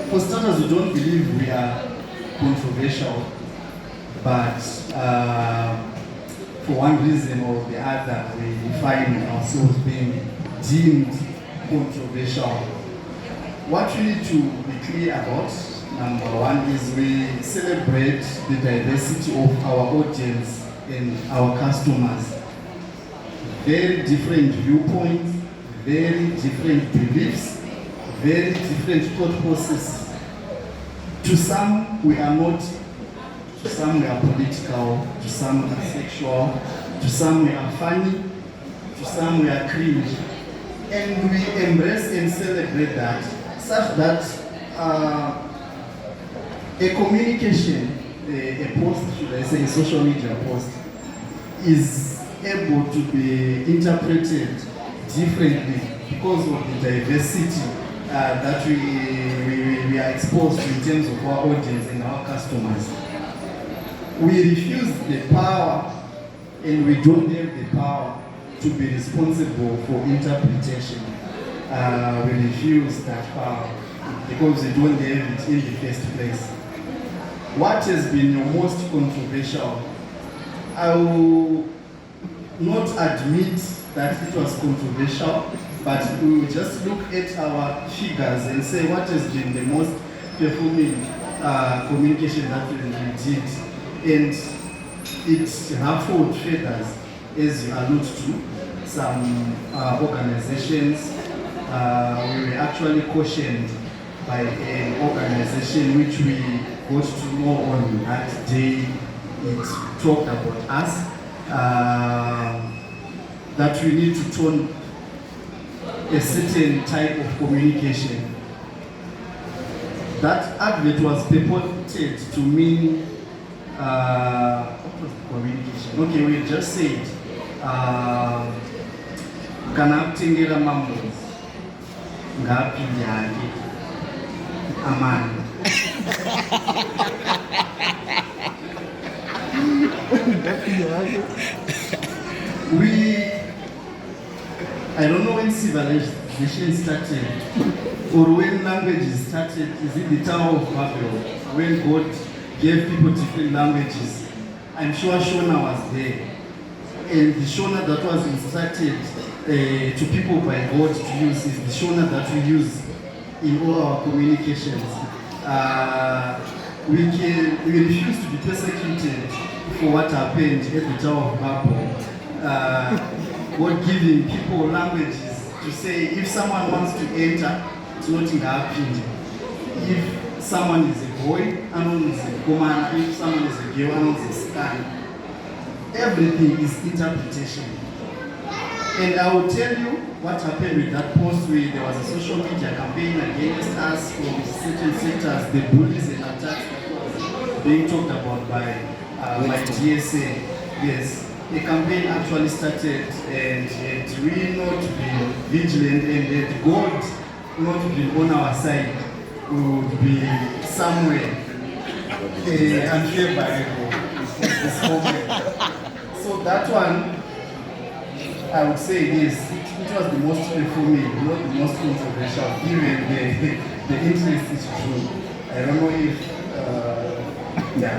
For starters, we don't believe we are controversial, but for one reason or the other, we find ourselves being deemed controversial. What we need to be clear about, number one, is we celebrate the diversity of our audience and our customers. Very different viewpoints, very different beliefs, very different thought processes. To some, we are not. To some, we are political. To some, we are sexual. To some, we are funny. To some, we are cringe. And we embrace and celebrate that, such that a communication, a post, should I say, a social media post, is able to be interpreted differently because of the diversity that we are exposed to in terms of our audience and our customers. We refuse the power, and we don't have the power to be responsible for interpretation. We refuse that power because we don't have it in the first place. What has been your most controversial? I will not admit that it was controversial, but we will just look at our figures and say what has been the most performing communication that we did. And it ruffled feathers, as you allude to, some organizations. We were actually cautioned by an organization which we got to know on that day. It talked about us, that we need to tone a certain type of communication. That advert was purported to mean what was the communication? Okay, we just said kana kutengera Mambos ngapi yake amani. I don't know when civilization started or when languages started. Is it the Tower of Babel when God gave people different languages? I'm sure Shona was there, and the Shona that was inserted to people by God to use is the Shona that we use in all our communications. We refuse to be persecuted for what happened at the Tower of Babel. God giving people languages to say if someone wants to enter, it's not in happened. If someone is a boy, and is a woman, if someone is a girl, and is a sky. Everything is interpretation. And I will tell you what happened with that post where there was a social media campaign against us from certain sectors, the bullies and attacks that was being talked about by GSA. Yes. The campaign actually started, and had we not been vigilant and had God not been on our side, we would be somewhere unfavorable at this moment. So that one, I would say this, it was the most performing, not the most controversial, given the interest is true. I don't know if, yeah.